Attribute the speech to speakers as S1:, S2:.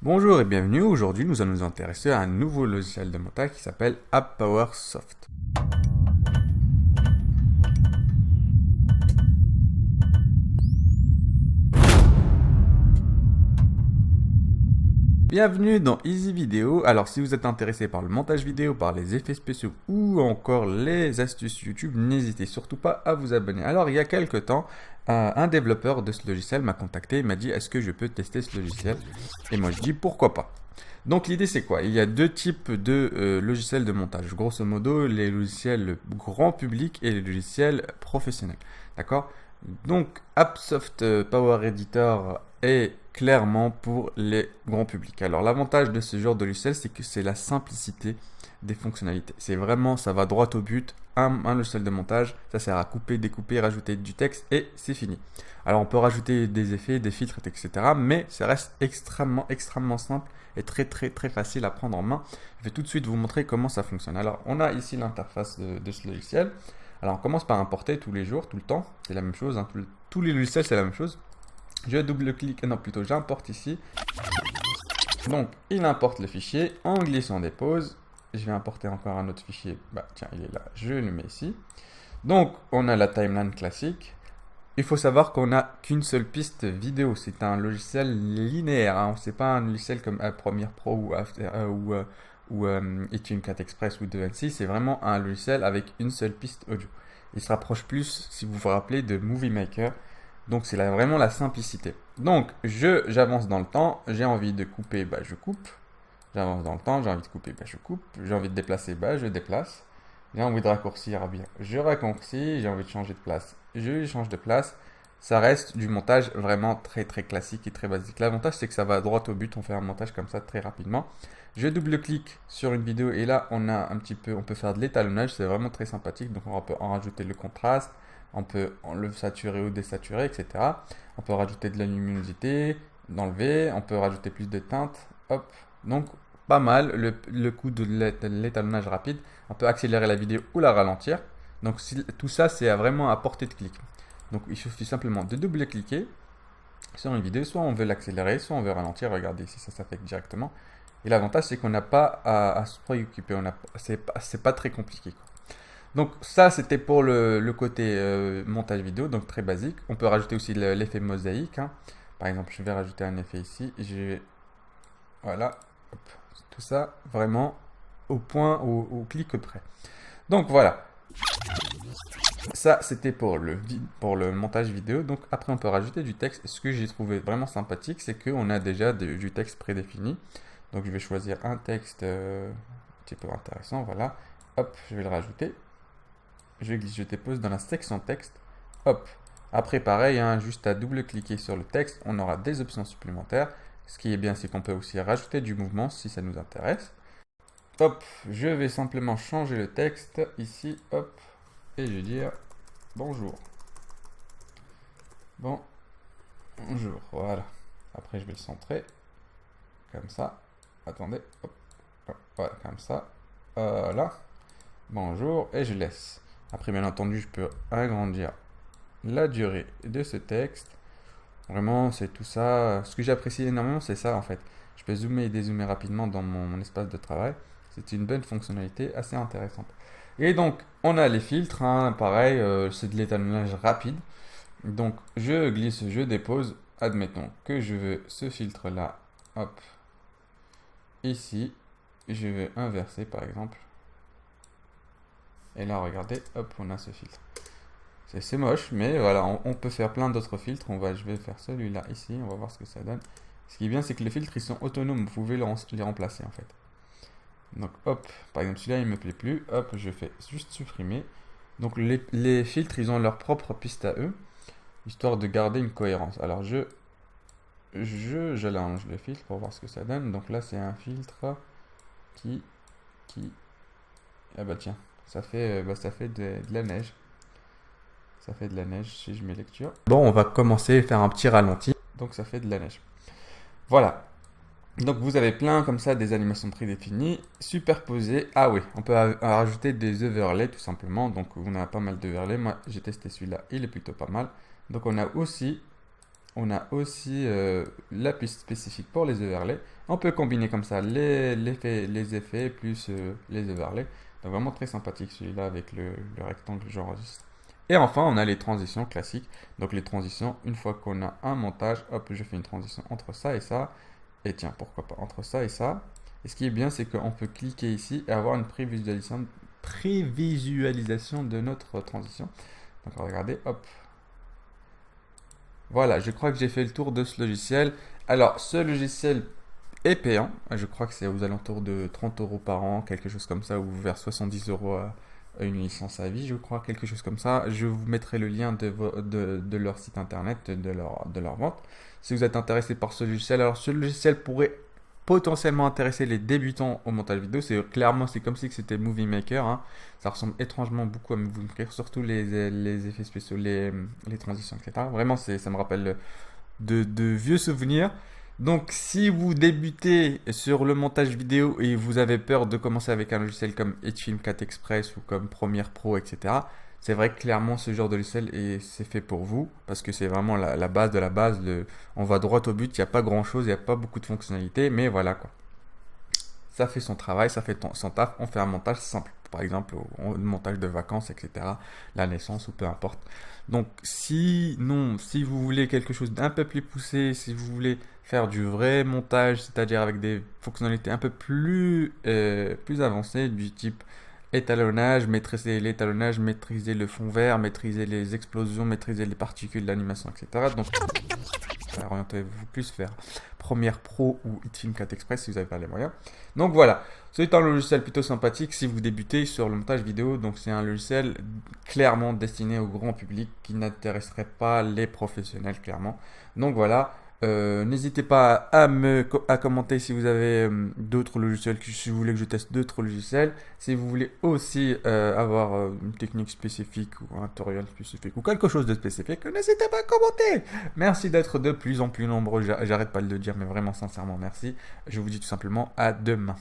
S1: Bonjour et bienvenue, aujourd'hui nous allons nous intéresser à un nouveau logiciel de montage qui s'appelle AppPowerSoft. Bienvenue dans Easy Video. Alors si vous êtes intéressé par le montage vidéo, par les effets spéciaux ou encore les astuces YouTube, n'hésitez surtout pas à vous abonner. Alors il y a quelques temps, un développeur de ce logiciel m'a contacté et m'a dit est-ce que je peux tester ce logiciel? Et moi je dis pourquoi pas. Donc l'idée c'est quoi? Il y a deux types de logiciels de montage. Grosso modo, les logiciels grand public et les logiciels professionnels. D'accord? Donc AppSoft Power Editor est clairement pour les grands publics. Alors l'avantage de ce genre de logiciel, c'est que c'est la simplicité des fonctionnalités. C'est vraiment, ça va droit au but. Un logiciel de montage, ça sert à couper, découper, rajouter du texte et c'est fini. Alors on peut rajouter des effets, des filtres, etc. Mais ça reste extrêmement simple et très facile à prendre en main. Je vais tout de suite vous montrer comment ça fonctionne. Alors on a ici l'interface de ce logiciel. Alors on commence par importer tous les jours, tout le temps. C'est la même chose, hein. Tous les logiciels c'est la même chose. Je double-clique, non plutôt j'importe ici. Donc il importe le fichier, on glisse, on dépose. Je vais importer encore un autre fichier. Bah tiens, il est là, je le mets ici. Donc on a la timeline classique. Il faut savoir qu'on n'a qu'une seule piste vidéo. C'est un logiciel linéaire. Hein. C'est pas un logiciel comme Premiere Pro ou Etude 4 Express ou DaVinci. C'est vraiment un logiciel avec une seule piste audio. Il se rapproche plus, si vous vous rappelez, de Movie Maker. Donc c'est vraiment la simplicité. Donc j'avance dans le temps. J'ai envie de couper, bah je coupe. J'avance dans le temps. J'ai envie de couper, bah je coupe. J'ai envie de déplacer, bah je déplace. J'ai envie de raccourcir, bien, je raccourcis. J'ai envie de changer de place, je change de place. Ça reste du montage vraiment très classique et très basique. L'avantage c'est que ça va droit au but, on fait un montage comme ça très rapidement. Je double-clique sur une vidéo et là on a un petit peu, on peut faire de l'étalonnage, c'est vraiment très sympathique. Donc on peut en rajouter le contraste, on peut le saturer ou désaturer, etc. On peut rajouter de la luminosité, d'enlever, on peut rajouter plus de teintes, hop. Donc pas mal, le coup de l'étalonnage rapide. On peut accélérer la vidéo ou la ralentir. Donc tout ça, c'est vraiment à portée de clic. Donc il suffit simplement de double-cliquer sur une vidéo. Soit on veut l'accélérer, soit on veut ralentir. Regardez ici, ça s'affecte directement. Et l'avantage, c'est qu'on n'a pas à se préoccuper. C'est pas très compliqué, quoi. Donc ça, c'était pour le côté montage vidéo, donc très basique. On peut rajouter aussi l'effet mosaïque. Hein. Par exemple, je vais rajouter un effet ici. Voilà. Hop. Tout ça, vraiment au point, au clic près. Donc voilà, ça c'était pour le montage vidéo. Donc après on peut rajouter du texte. Ce que j'ai trouvé vraiment sympathique, c'est qu'on a déjà du texte prédéfini. Donc je vais choisir un texte un petit peu intéressant, voilà. Hop, je vais le rajouter. Je glisse, je dépose dans la section texte. Hop. Après pareil, hein, juste à double-cliquer sur le texte, on aura des options supplémentaires. Ce qui est bien, c'est qu'on peut aussi rajouter du mouvement si ça nous intéresse. Hop, je vais simplement changer le texte ici, hop, et je vais dire bonjour. Bonjour, voilà. Après, je vais le centrer, comme ça. Attendez, hop, hop, voilà, comme ça. Là, bonjour, et je laisse. Après, bien entendu, je peux agrandir la durée de ce texte. Vraiment, c'est tout ça. Ce que j'apprécie énormément, c'est ça en fait. Je peux zoomer et dézoomer rapidement dans mon espace de travail. C'est une bonne fonctionnalité assez intéressante. Et donc, on a les filtres, hein, pareil, c'est de l'étalonnage rapide. Donc, je glisse, je dépose. Admettons que je veux ce filtre-là, hop, ici. Je vais inverser par exemple. Et là, regardez, hop, on a ce filtre. C'est moche, mais voilà, on peut faire plein d'autres filtres. Je vais faire celui-là ici, on va voir ce que ça donne. Ce qui est bien, c'est que les filtres, ils sont autonomes. Vous pouvez les remplacer en fait. Donc hop, par exemple celui-là il me plaît plus, hop je fais juste supprimer. Donc les filtres ils ont leur propre piste à eux, histoire de garder une cohérence. Alors j'allonge le filtre pour voir ce que ça donne. Donc là c'est un filtre qui, ah bah tiens, ça fait de la neige. Ça fait de la neige si je mets lecture. Bon, on va commencer à faire un petit ralenti. Donc ça fait de la neige. Voilà. Donc vous avez plein comme ça des animations prédéfinies, superposées. Ah oui, on peut rajouter des overlays tout simplement. Donc on a pas mal d'overlays. Moi j'ai testé celui-là, il est plutôt pas mal. Donc on a aussi On a aussi la piste spécifique pour les overlays. On peut combiner comme ça les effets plus les overlays. Donc vraiment très sympathique celui-là avec le rectangle que j'enregistre. Et enfin, on a les transitions classiques. Donc les transitions, une fois qu'on a un montage, hop, je fais une transition entre ça et ça. Et tiens, pourquoi pas entre ça et ça. Et ce qui est bien, c'est qu'on peut cliquer ici et avoir une prévisualisation de notre transition. Donc regardez, hop. Voilà, je crois que j'ai fait le tour de ce logiciel. Alors, ce logiciel est payant. Je crois que c'est aux alentours de 30 euros par an, quelque chose comme ça, ou vers 70 euros à une licence à vie, je crois, quelque chose comme ça. Je vous mettrai le lien de leur site internet, de leur vente. Si vous êtes intéressé par ce logiciel, alors ce logiciel pourrait potentiellement intéresser les débutants au montage vidéo. C'est comme si c'était Movie Maker, hein. Ça ressemble étrangement beaucoup à Movie Maker, surtout les effets spéciaux, les transitions, etc. Vraiment, ça me rappelle de vieux souvenirs. Donc, si vous débutez sur le montage vidéo et vous avez peur de commencer avec un logiciel comme HitFilm 4 Express ou comme Premiere Pro, etc., c'est vrai que clairement ce genre de logiciel c'est fait pour vous parce que c'est vraiment la base de la base. On va droit au but, il n'y a pas grand chose, il n'y a pas beaucoup de fonctionnalités, mais voilà quoi. Ça fait son travail, ça fait son taf, on fait un montage simple. Par exemple, un montage de vacances, etc. La naissance ou peu importe. Donc, si vous voulez quelque chose d'un peu plus poussé, si vous voulez faire du vrai montage, c'est-à-dire avec des fonctionnalités un peu plus avancées, du type étalonnage, maîtriser l'étalonnage, maîtriser le fond vert, maîtriser les explosions, maîtriser les particules d'animation, etc. Donc, orientez-vous plus vers Premiere Pro ou HitFilm 4 Express si vous n'avez pas les moyens. Donc voilà, c'est un logiciel plutôt sympathique si vous débutez sur le montage vidéo. Donc c'est un logiciel clairement destiné au grand public qui n'intéresserait pas les professionnels clairement. Donc voilà, n'hésitez pas à commenter si vous avez d'autres logiciels, si vous voulez que je teste d'autres logiciels. Si vous voulez aussi avoir une technique spécifique ou un tutoriel spécifique ou quelque chose de spécifique, n'hésitez pas à commenter. Merci d'être de plus en plus nombreux, j'arrête pas de le dire, mais vraiment sincèrement merci. Je vous dis tout simplement à demain.